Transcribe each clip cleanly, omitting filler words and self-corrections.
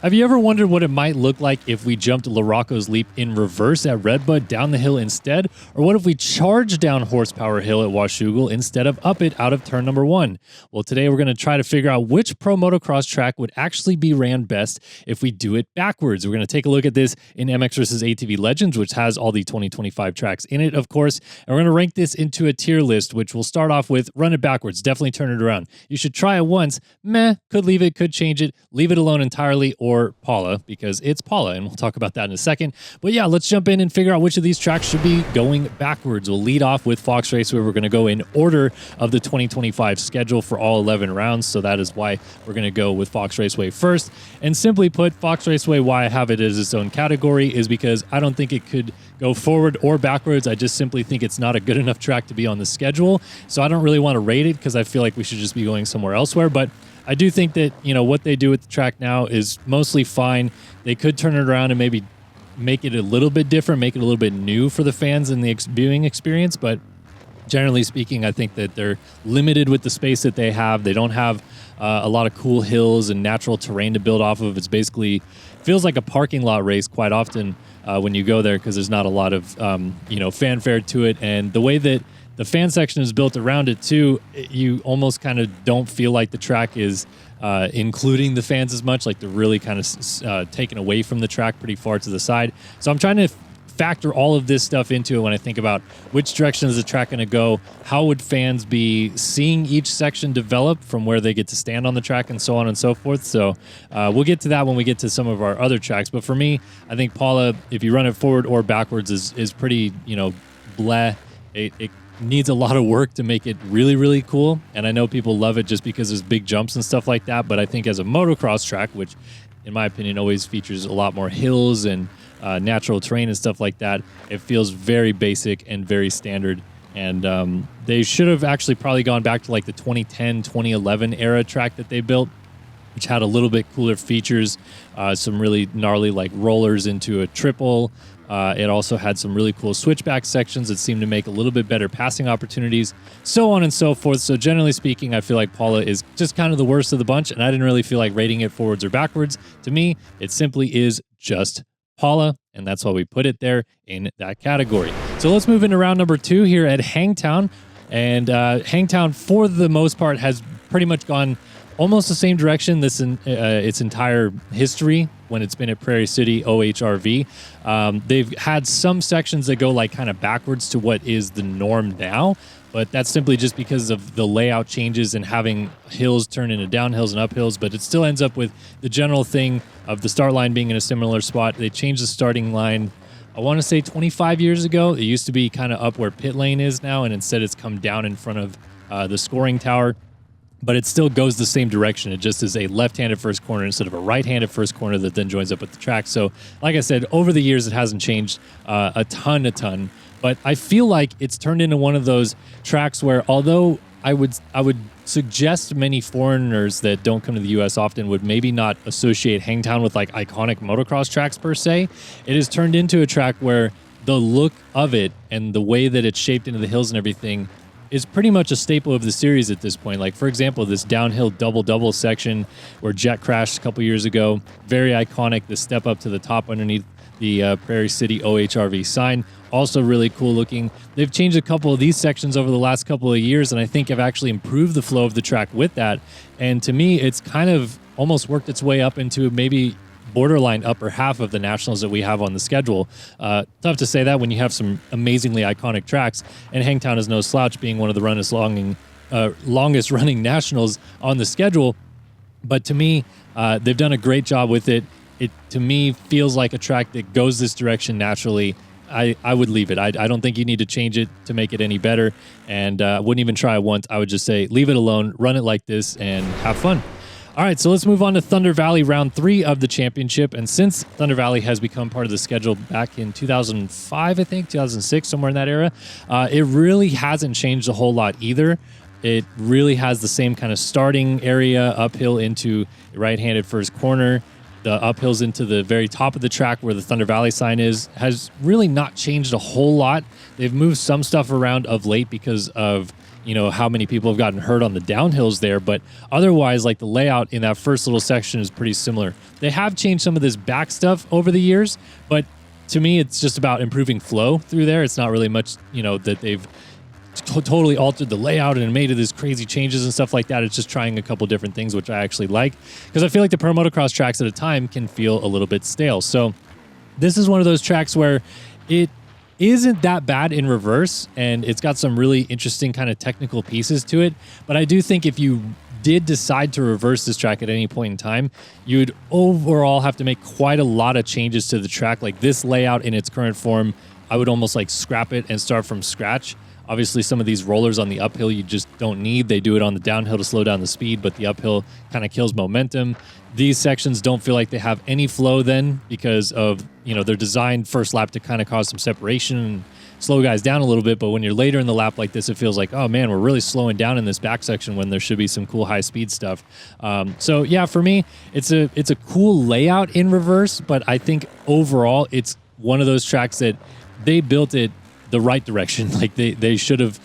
Have you ever wondered what it might look like if we jumped Larocco's Leap in reverse at RedBud down the hill instead? Or what if we charged down Horsepower Hill at Washougal instead of up it out of turn number 1? Well, today we're going to try to figure out which pro motocross track would actually be ran best if we do it backwards. We're going to take a look at this in MX vs. ATV Legends, which has all the 2025 tracks in it, of course. And we're going to rank this into a tier list, which we'll start off with run it backwards. Definitely turn it around. You should try it once. Meh, could leave it, could change it, leave it alone entirely, or Paula, because it's Paula, and we'll talk about that in a second. But yeah, let's jump in and figure out which of these tracks should be going backwards. We'll lead off with Fox Raceway. We're going to go in order of the 2025 schedule for all 11 rounds, so that is why we're going to go with Fox Raceway first. And simply put, Fox Raceway, why I have it as its own category is because I don't think it could go forward or backwards. I just simply think it's not a good enough track to be on the schedule, so I don't really want to rate it because I feel like we should just be going somewhere elsewhere. But I do think that, you know, what they do with the track now is mostly fine. They could turn it around and maybe make it a little bit different, make it a little bit new for the fans and the viewing experience. But generally speaking, I think that they're limited with the space that they have. They don't have a lot of cool hills and natural terrain to build off of. It's basically feels like a parking lot race quite often when you go there because there's not a lot of, fanfare to it. And the way that the fan section is built around it too, you almost kind of don't feel like the track is including the fans as much. Like they're really kind of taken away from the track pretty far to the side. So I'm trying to factor all of this stuff into it when I think about which direction is the track going to go, how would fans be seeing each section develop from where they get to stand on the track and so on and so forth. So we'll get to that when we get to some of our other tracks. But for me, I think Paula, if you run it forward or backwards, is pretty, bleh. It needs a lot of work to make it really, really cool. And I know people love it just because there's big jumps and stuff like that. But I think as a motocross track, which in my opinion always features a lot more hills and natural terrain and stuff like that, it feels very basic and very standard. And they should have actually probably gone back to like the 2010, 2011 era track that they built, which had a little bit cooler features, some really gnarly like rollers into a triple. It also had some really cool switchback sections that seemed to make a little bit better passing opportunities, so on and so forth. So generally speaking, I feel like Paula is just kind of the worst of the bunch, and I didn't really feel like rating it forwards or backwards. To me, it simply is just Paula, and that's why we put it there in that category. So let's move into round number 2 here at Hangtown. And Hangtown, for the most part, has pretty much gone almost the same direction its entire history when it's been at Prairie City OHRV. They've had some sections that go like kind of backwards to what is the norm now, but that's simply just because of the layout changes and having hills turn into downhills and uphills. But it still ends up with the general thing of the start line being in a similar spot. They changed the starting line, I want to say 25 years ago. It used to be kind of up where pit lane is now, and instead it's come down in front of the scoring tower. But it still goes the same direction. It just is a left-handed first corner instead of a right-handed first corner that then joins up with the track. So, like I said, over the years, it hasn't changed a ton. But I feel like it's turned into one of those tracks where, although I would suggest many foreigners that don't come to the U.S. often would maybe not associate Hangtown with like iconic motocross tracks per se, it has turned into a track where the look of it and the way that it's shaped into the hills and everything is pretty much a staple of the series at this point. Like, for example, this downhill double-double section where Jet crashed a couple years ago, very iconic. The step up to the top underneath the Prairie City OHRV sign, also really cool looking. They've changed a couple of these sections over the last couple of years, and I think have actually improved the flow of the track with that. And to me, it's kind of almost worked its way up into maybe borderline upper half of the nationals that we have on the schedule. Tough to say that when you have some amazingly iconic tracks, and Hangtown is no slouch, being one of the longest running nationals on the schedule. But to me, they've done a great job with it. It to me feels like a track that goes this direction naturally. I would leave it. I don't think you need to change it to make it any better, and I wouldn't even try it once. I would just say leave it alone, run it like this, and have fun. All right, so let's move on to Thunder Valley, round 3 of the championship. And since Thunder Valley has become part of the schedule back in 2005, I think, 2006, somewhere in that era, it really hasn't changed a whole lot either. It really has the same kind of starting area, uphill into right-handed first corner. The uphills into the very top of the track where the Thunder Valley sign has really not changed a whole lot. They've moved some stuff around of late because of how many people have gotten hurt on the downhills there. But otherwise, like the layout in that first little section is pretty similar. They have changed some of this back stuff over the years, but to me, it's just about improving flow through there. It's not really much, that they've totally altered the layout and made it this crazy changes and stuff like that. It's just trying a couple different things, which I actually like, because I feel like the pro motocross tracks at a time can feel a little bit stale. So this is one of those tracks where it isn't that bad in reverse, and it's got some really interesting kind of technical pieces to it. But I do think if you did decide to reverse this track at any point in time, you would overall have to make quite a lot of changes to the track. Like this layout in its current form, I would almost like scrap it and start from scratch. Obviously, some of these rollers on the uphill you just don't need. They do it on the downhill to slow down the speed, but the uphill kind of kills momentum. These sections don't feel like they have any flow then, because of, they're designed first lap to kind of cause some separation and slow guys down a little bit. But when you're later in the lap like this, it feels like, oh man, we're really slowing down in this back section when there should be some cool high speed stuff. So yeah, for me, it's a cool layout in reverse, but I think overall it's one of those tracks that they built it the right direction. Like they should have,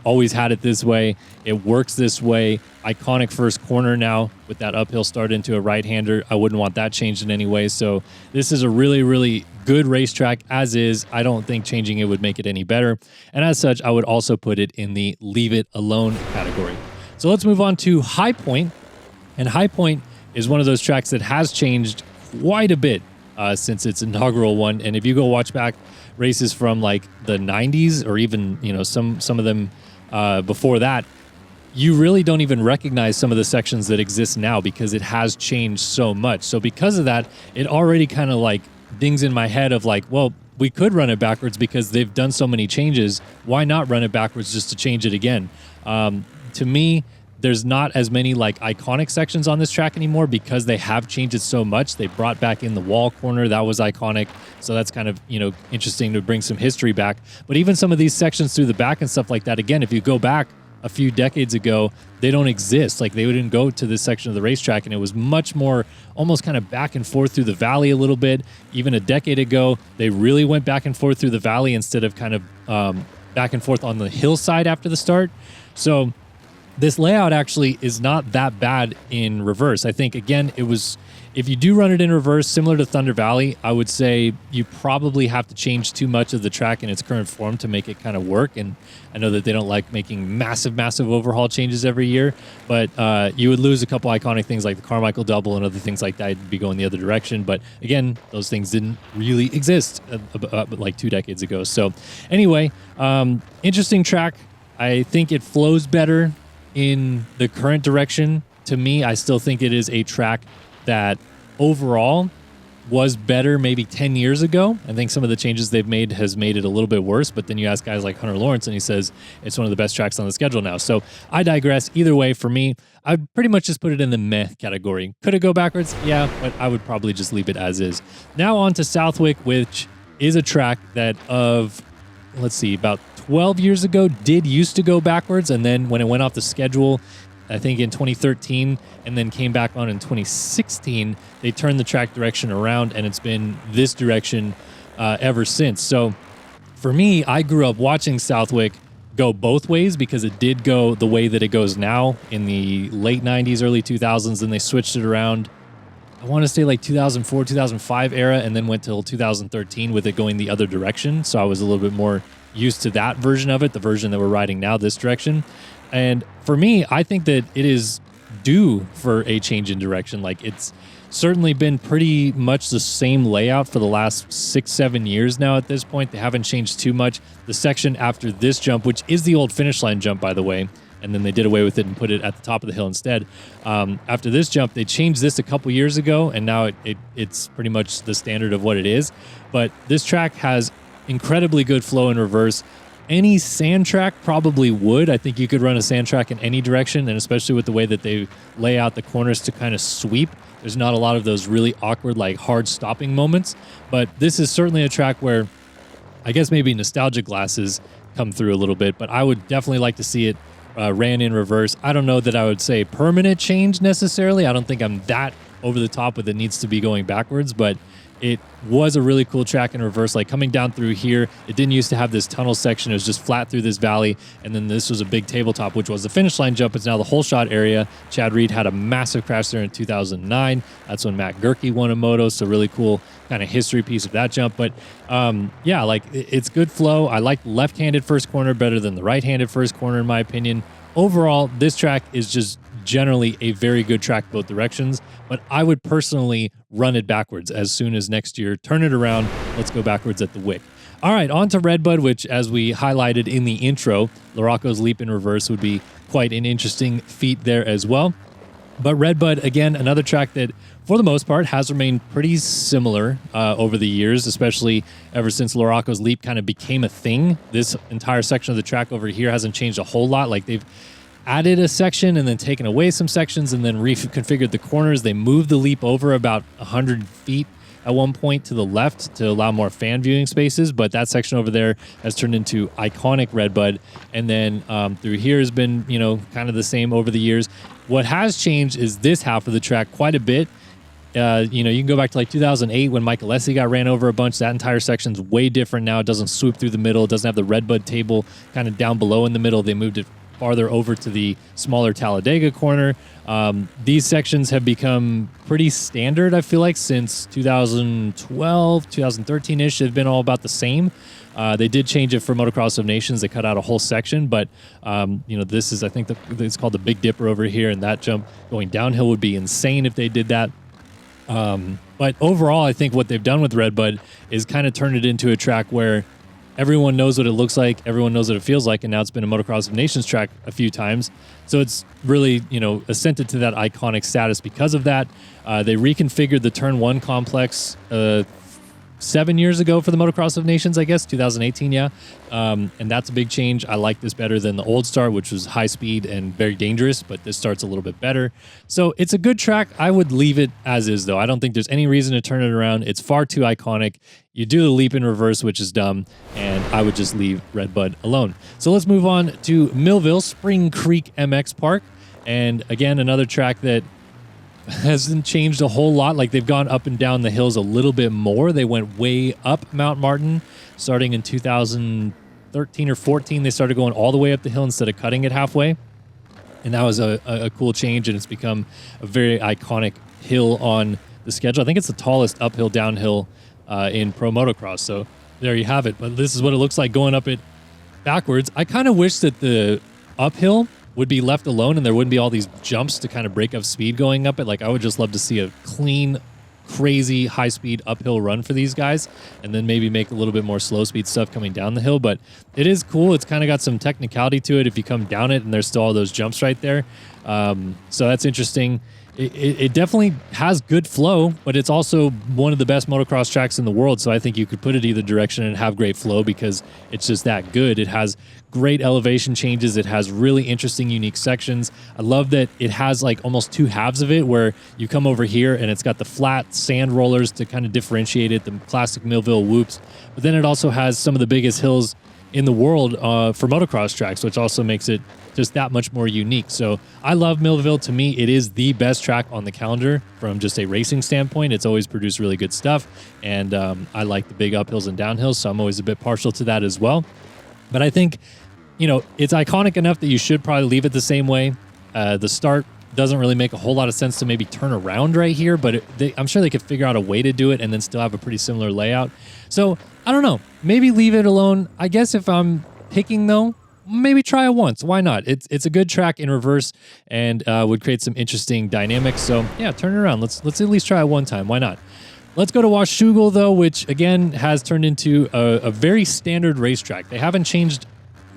always had it this way. It works this way. Iconic first corner now with that uphill start into a right-hander. I wouldn't want that changed in any way. So this is a really, really good racetrack as is. I don't think changing it would make it any better. And as such, I would also put it in the leave it alone category. So let's move on to High Point. And High Point is one of those tracks that has changed quite a bit since its inaugural one. And if you go watch back races from like the 90s or even, some of them before that, you really don't even recognize some of the sections that exist now because it has changed so much. So because of that, it already kind of like dings in my head of like, well, we could run it backwards because they've done so many changes. Why not run it backwards just to change it again? To me, there's not as many like iconic sections on this track anymore because they have changed it so much. They brought back in the wall corner. That was iconic. So that's kind of, interesting to bring some history back. But even some of these sections through the back and stuff like that, again, if you go back a few decades ago, they don't exist. Like they didn't go to this section of the racetrack, and it was much more almost kind of back and forth through the valley a little bit. Even a decade ago, they really went back and forth through the valley instead of kind of back and forth on the hillside after the start. So this layout actually is not that bad in reverse. I think, again, if you do run it in reverse, similar to Thunder Valley, I would say you probably have to change too much of the track in its current form to make it kind of work. And I know that they don't like making massive, massive overhaul changes every year, but you would lose a couple iconic things like the Carmichael double and other things like that. You'd be going the other direction. But again, those things didn't really exist like 2 decades ago. So anyway, interesting track. I think it flows better in the current direction. To me, I still think it is a track that overall was better maybe 10 years ago. I think some of the changes they've made has made it a little bit worse, but then you ask guys like Hunter Lawrence and he says it's one of the best tracks on the schedule now. So I digress. Either way, for me, I'd pretty much just put it in the meh category. Could it go backwards? Yeah, but I would probably just leave it as is. Now on to Southwick, which is a track that about 12 years ago did used to go backwards, and then when it went off the schedule, I think in 2013, and then came back on in 2016, they turned the track direction around, and it's been this direction ever since. So for me, I grew up watching Southwick go both ways because it did go the way that it goes now in the late 90s, early 2000s, and they switched it around. I want to say like 2004, 2005 era, and then went till 2013 with it going the other direction. So I was a little bit more used to that version of it, the version that we're riding now, this direction. And for me, I think that it is due for a change in direction. Like it's certainly been pretty much the same layout for the last 6-7 years now at this point. They haven't changed too much. The section after this jump, which is the old finish line jump, by the way, and then they did away with it and put it at the top of the hill instead. After this jump, they changed this a couple years ago, and now it's pretty much the standard of what it is. But this track has incredibly good flow in reverse. Any sand track probably would. I think you could run a sand track in any direction, and especially with the way that they lay out the corners to kind of sweep, there's not a lot of those really awkward, like hard stopping moments. But this is certainly a track where I guess maybe nostalgia glasses come through a little bit, but I would definitely like to see it ran in reverse. I don't know that I would say permanent change necessarily. I don't think I'm that over the top with it needs to be going backwards, but it was a really cool track in reverse. Like coming down through here, it didn't used to have this tunnel section. It was just flat through this valley. And then this was a big tabletop, which was the finish line jump. It's now the whole shot area. Chad Reed had a massive crash there in 2009. That's when Matt Gerke won a moto. So really cool kind of history piece of that jump. But yeah, like it's good flow. I like left-handed first corner better than the right-handed first corner, in my opinion. Overall, this track is just generally a very good track both directions, but I would personally run it backwards as soon as next year. Turn it around. Let's go backwards at the wick. All right, on to RedBud, which, as we highlighted in the intro, Larocco's leap in reverse would be quite an interesting feat there as well. But RedBud, again, another track that, for the most part, has remained pretty similar over the years, especially ever since Larocco's leap kind of became a thing. This entire section of the track over here hasn't changed a whole lot. Like, they've added a section and then taken away some sections and then reconfigured the corners. They moved the leap over about 100 feet at one point to the left to allow more fan viewing spaces, but that section over there has turned into iconic RedBud. And then through here has been, you know, kind of the same over the years. What has changed is this half of the track quite a bit. You know, you can go back to like 2008 when Michael Alessi got ran over a bunch. That entire section's way different now. It doesn't swoop through the middle. It doesn't have the RedBud table kind of down below in the middle. They moved it farther over to the smaller Talladega corner. These sections have become pretty standard, I feel like, since 2012, 2013-ish. They've been all about the same. They did change it for Motocross of Nations. They cut out a whole section, but you know, this is, I think, it's called the Big Dipper over here, and that jump going downhill would be insane if they did that. But overall, I think what they've done with RedBud is kind of turn it into a track where everyone knows what it looks like, everyone knows what it feels like, and now it's been a Motocross of Nations track a few times. So it's really, you know, ascended to that iconic status because of that. They reconfigured the Turn 1 complex 7 years ago for the Motocross of Nations, I guess, 2018, yeah. And that's a big change. I like this better than the old start, which was high speed and very dangerous, but this start's a little bit better. So it's a good track. I would leave it as is, though. I don't think there's any reason to turn it around. It's far too iconic. You do the leap in reverse, which is dumb, and I would just leave RedBud alone. So let's move on to Millville, Spring Creek MX Park. And again, another track that hasn't changed a whole lot. Like, they've gone up and down the hills a little bit more. They went way up Mount Martin starting in 2013 or 14. They started going all the way up the hill instead of cutting it halfway. And that was a cool change, and it's become a very iconic hill on the schedule. I think it's the tallest uphill downhill in Pro Motocross. So there you have it. But this is what it looks like going up it backwards. I kind of wish that the uphill would be left alone and there wouldn't be all these jumps to kind of break up speed going up it. Like, I would just love to see a clean, crazy high-speed uphill run for these guys, and then maybe make a little bit more slow-speed stuff coming down the hill. But it is cool. It's kind of got some technicality to it if you come down it, and there's still all those jumps right there. So that's interesting. It definitely has good flow, but it's also one of the best motocross tracks in the world. So I think you could put it either direction and have great flow because it's just that good. It has great elevation changes. It has really interesting, unique sections. I love that it has like almost two halves of it where you come over here and it's got the flat sand rollers to kind of differentiate it, the classic Millville whoops. But then it also has some of the biggest hills in the world for motocross tracks, which also makes it just that much more unique. So I love Millville. To me, it is the best track on the calendar from just a racing standpoint. It's always produced really good stuff, and I like the big uphills and downhills, so I'm always a bit partial to that as well. But I think, you know, it's iconic enough that you should probably leave it the same way. The start doesn't really make a whole lot of sense to maybe turn around right here, but I'm sure they could figure out a way to do it and then still have a pretty similar layout. So I don't know, maybe leave it alone. I guess if I'm picking though, maybe try it once. Why not? It's a good track in reverse and would create some interesting dynamics. So yeah, turn it around. Let's at least try it one time. Why not? Let's go to Washougal though, which again has turned into a very standard racetrack. They haven't changed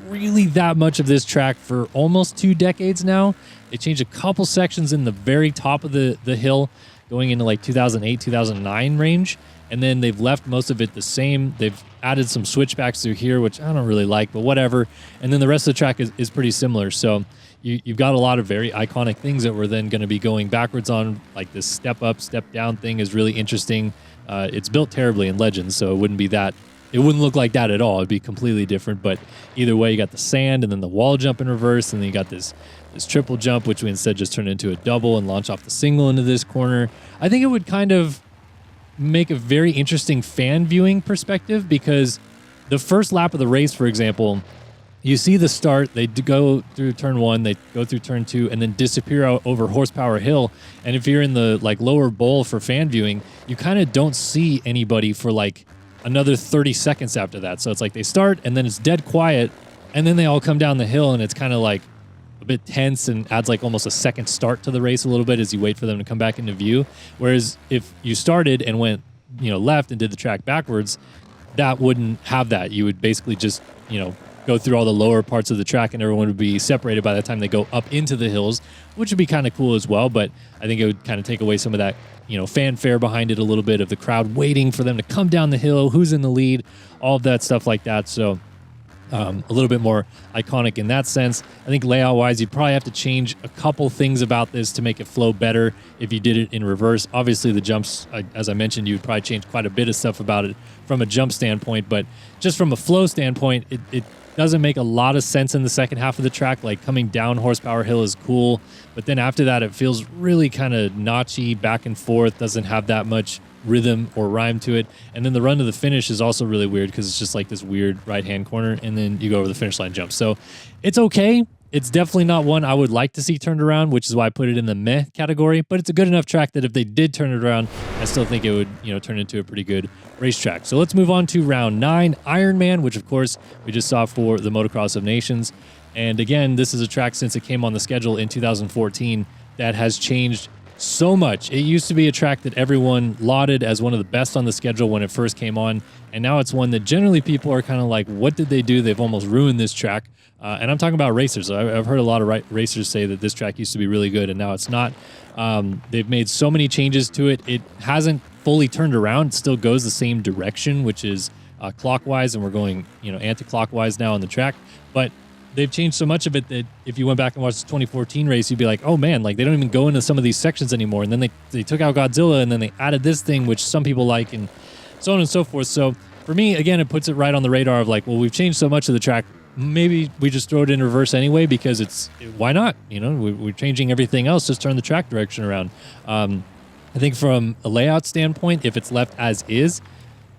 really that much of this track for almost 2 decades now. They changed a couple sections in the very top of the hill going into like 2008, 2009 range. And then they've left most of it the same. They've added some switchbacks through here, which I don't really like, but whatever. And then the rest of the track is pretty similar. So you've got a lot of very iconic things that we're then going to be going backwards on. Like this step up, step down thing is really interesting. It's built terribly in Legends, so it wouldn't be that. It wouldn't look like that at all. It'd be completely different. But either way, you got the sand and then the wall jump in reverse, and then you got this this triple jump, which we instead just turned into a double and launch off the single into this corner. I think it would kind of make a very interesting fan viewing perspective, because the first lap of the race, for example, you see the start, they go through turn 1, they go through turn 2, and then disappear out over Horsepower Hill. And if you're in the like lower bowl for fan viewing, you kind of don't see anybody for like another 30 seconds after that. So it's like they start and then it's dead quiet, and then they all come down the hill, and it's kind of like a bit tense and adds like almost a second start to the race a little bit as you wait for them to come back into view. Whereas if you started and went, left and did the track backwards, that wouldn't have that. You would basically just, go through all the lower parts of the track, and everyone would be separated by the time they go up into the hills, which would be kind of cool as well. But I think it would kind of take away some of that, fanfare behind it a little bit, of the crowd waiting for them to come down the hill, who's in the lead, all of that stuff like that. So a little bit more iconic in that sense. I think layout-wise, you'd probably have to change a couple things about this to make it flow better if you did it in reverse. Obviously, the jumps, as I mentioned, you would probably change quite a bit of stuff about it from a jump standpoint, but just from a flow standpoint, it doesn't make a lot of sense in the second half of the track. Like, coming down Horsepower Hill is cool, but then after that, it feels really kind of notchy, back and forth, doesn't have that much rhythm or rhyme to it. And then the run to the finish is also really weird, because it's just like this weird right-hand corner, and then you go over the finish line jump. So it's okay. It's definitely not one I would like to see turned around, which is why I put it in the meh category. But it's a good enough track that if they did turn it around, I still think it would, turn into a pretty good racetrack. So let's move on to round 9, Ironman, which of course we just saw for the Motocross of Nations. And again, this is a track, since it came on the schedule in 2014, that has changed so much. It used to be a track that everyone lauded as one of the best on the schedule when it first came on, and now it's one that generally people are kind of like, what did they do? They've almost ruined this track. And I'm talking about racers. I've heard a lot of racers say that this track used to be really good, and now it's not. They've made so many changes to it. It hasn't fully turned around. It still goes the same direction, which is clockwise, and we're going anti-clockwise now on the track. But they've changed so much of it that if you went back and watched the 2014 race, you'd be like, oh man, like they don't even go into some of these sections anymore. And then they took out Godzilla, and then they added this thing, which some people like, and so on and so forth. So for me, again, it puts it right on the radar of like, well, we've changed so much of the track. Maybe we just throw it in reverse anyway, because why not? We're changing everything else. Just turn the track direction around. I think from a layout standpoint, if it's left as is,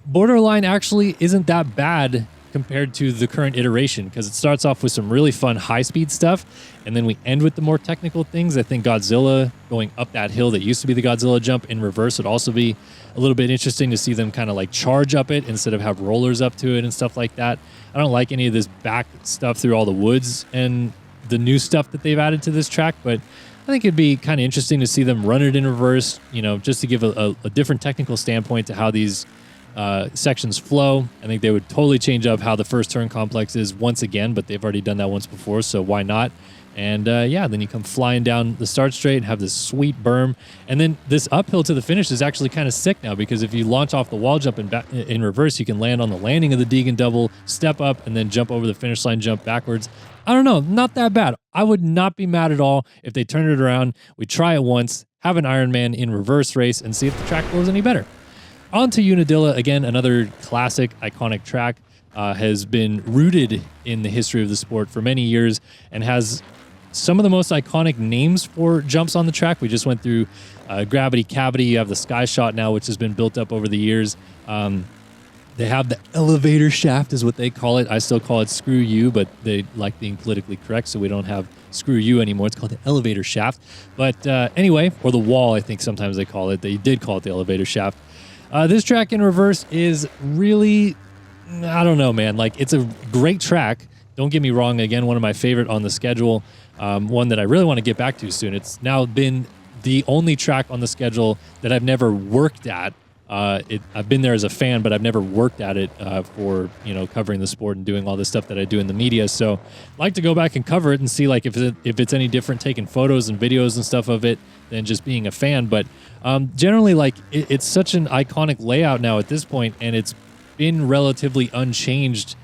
borderline actually isn't that bad compared to the current iteration, because it starts off with some really fun high-speed stuff, and then we end with the more technical things. I think Godzilla going up that hill that used to be the Godzilla jump in reverse would also be a little bit interesting to see them kind of like charge up it instead of have rollers up to it and stuff like that. I don't like any of this back stuff through all the woods and the new stuff that they've added to this track, but I think it'd be kind of interesting to see them run it in reverse, just to give a different technical standpoint to how these sections flow. I think they would totally change up how the first turn complex is once again, but they've already done that once before, so why not? And then you come flying down the start straight and have this sweet berm. And then this uphill to the finish is actually kind of sick now, because if you launch off the wall jump in reverse, you can land on the landing of the Deegan double, step up, and then jump over the finish line, jump backwards. I don't know, not that bad. I would not be mad at all if they turn it around. We try it once, have an Ironman in reverse race, and see if the track goes any better. On to Unadilla, again, another classic, iconic track, has been rooted in the history of the sport for many years and has some of the most iconic names for jumps on the track. We just went through Gravity Cavity. You have the Sky Shot now, which has been built up over the years. They have the elevator shaft is what they call it. I still call it Screw You, but they like being politically correct, so we don't have Screw You anymore. It's called the elevator shaft. But anyway, or the wall, I think sometimes they call it. They did call it the elevator shaft. This track in reverse is really, I don't know, man. Like, it's a great track. Don't get me wrong. Again, one of my favorite on the schedule. One that I really want to get back to soon. It's now been the only track on the schedule that I've never worked at. I've been there as a fan, but I've never worked at it for covering the sport and doing all this stuff that I do in the media. So I'd like to go back and cover it and see like if it's any different taking photos and videos and stuff of it than just being a fan. But generally, like it's such an iconic layout now at this point, and it's been relatively unchanged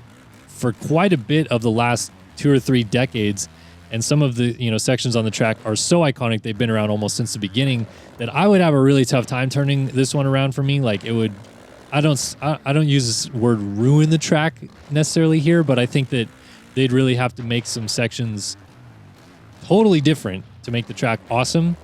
for quite a bit of the last 2 or 3 decades. And some of the sections on the track are so iconic, they've been around almost since the beginning, that I would have a really tough time turning this one around for me. Like it would, I don't use this word ruin the track necessarily here, but I think that they'd really have to make some sections totally different to make the track awesome.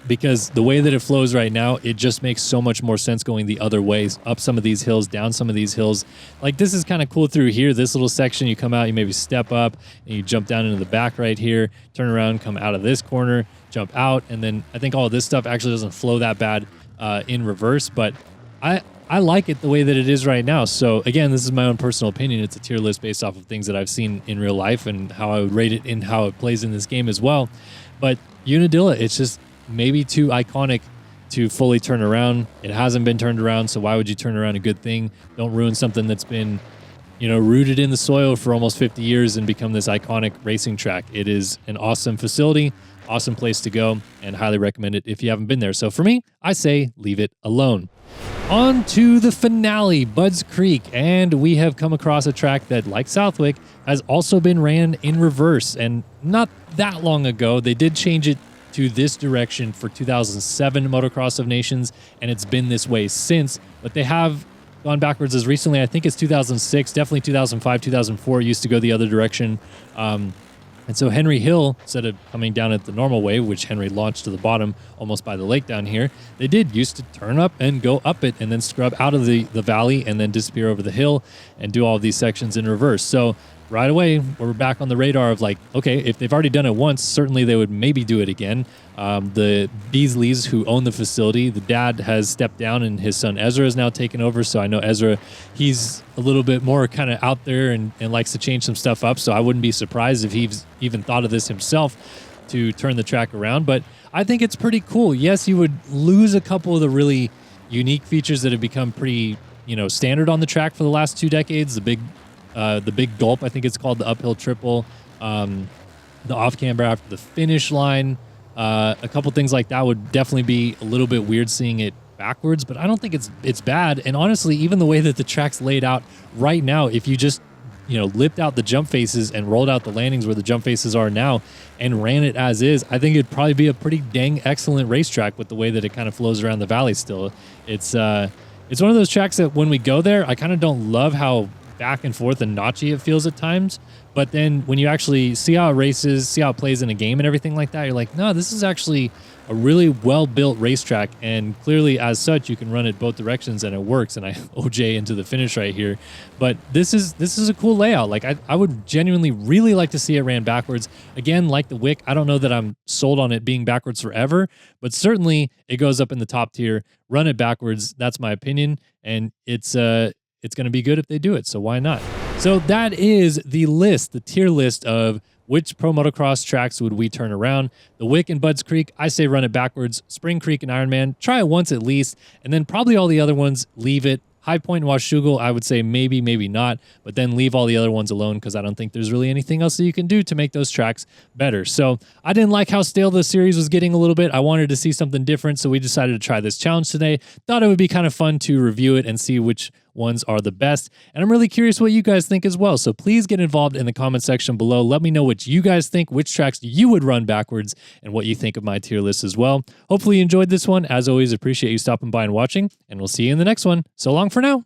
Because the way that it flows right now, it just makes so much more sense going the other ways, up some of these hills, down some of these hills. Like, this is kind of cool through here. This little section, you come out, you maybe step up, and you jump down into the back right here, turn around, come out of this corner, jump out, and then I think all of this stuff actually doesn't flow that bad in reverse, but I like it the way that it is right now. So again, this is my own personal opinion. It's a tier list based off of things that I've seen in real life and how I would rate it and how it plays in this game as well. But Unadilla, it's just maybe too iconic to fully turn around. It hasn't been turned around, so why would you turn around a good thing? Don't ruin something that's been, you know, rooted in the soil for almost 50 years and become this iconic racing track. It is an awesome facility, awesome place to go, and highly recommend it if you haven't been there. So for me, I say leave it alone. On to the finale, Bud's Creek, and we have come across a track that, like Southwick, has also been ran in reverse, and not that long ago, they did change it to this direction for 2007 Motocross of Nations, and it's been this way since, but they have gone backwards as recently. I think it's 2006, definitely 2005, 2004 used to go the other direction. And so Henry Hill, instead of coming down it the normal way, which Henry launched to the bottom almost by the lake down here, they did used to turn up and go up it and then scrub out of the valley and then disappear over the hill and do all of these sections in reverse. So right away, we're back on the radar of like, okay, if they've already done it once, certainly they would maybe do it again. The Beasleys, who own the facility, the dad has stepped down and his son Ezra is now taken over. So I know Ezra, he's a little bit more kind of out there and likes to change some stuff up. So I wouldn't be surprised if he's even thought of this himself to turn the track around. But I think it's pretty cool. Yes, you would lose a couple of the really unique features that have become pretty, you know, standard on the track for the last 2 decades. The big gulp, I think it's called, the uphill triple, the off camber after the finish line. A couple things like that would definitely be a little bit weird seeing it backwards, but I don't think it's bad. And honestly, even the way that the track's laid out right now, if you just, you know, lipped out the jump faces and rolled out the landings where the jump faces are now and ran it as is, I think it'd probably be a pretty dang excellent racetrack with the way that it kind of flows around the valley still. It's one of those tracks that when we go there, I kind of don't love how back and forth and notchy it feels at times, but then when you actually see how it races, see how it plays in a game and everything like that, you're like, no, this is actually a really well-built racetrack, and clearly as such you can run it both directions and it works. And I OJ into the finish right here, but this is a cool layout. Like I would genuinely really like to see it ran backwards again, like the Wick. I don't know that I'm sold on it being backwards forever, but certainly it goes up in the top tier. Run it backwards, that's my opinion, and it's going to be good if they do it, so why not? So that is the list, the tier list of which Pro Motocross tracks would we turn around. The Wick and Bud's Creek, I say run it backwards. Spring Creek and Ironman, try it once at least, and then probably all the other ones, leave it. High Point and Washougal, I would say maybe, maybe not, but then leave all the other ones alone because I don't think there's really anything else that you can do to make those tracks better. So I didn't like how stale the series was getting a little bit. I wanted to see something different, so we decided to try this challenge today. Thought it would be kind of fun to review it and see which ones are the best. And I'm really curious what you guys think as well. So please get involved in the comment section below. Let me know what you guys think, which tracks you would run backwards, and what you think of my tier list as well. Hopefully you enjoyed this one. As always, appreciate you stopping by and watching, and we'll see you in the next one. So long for now.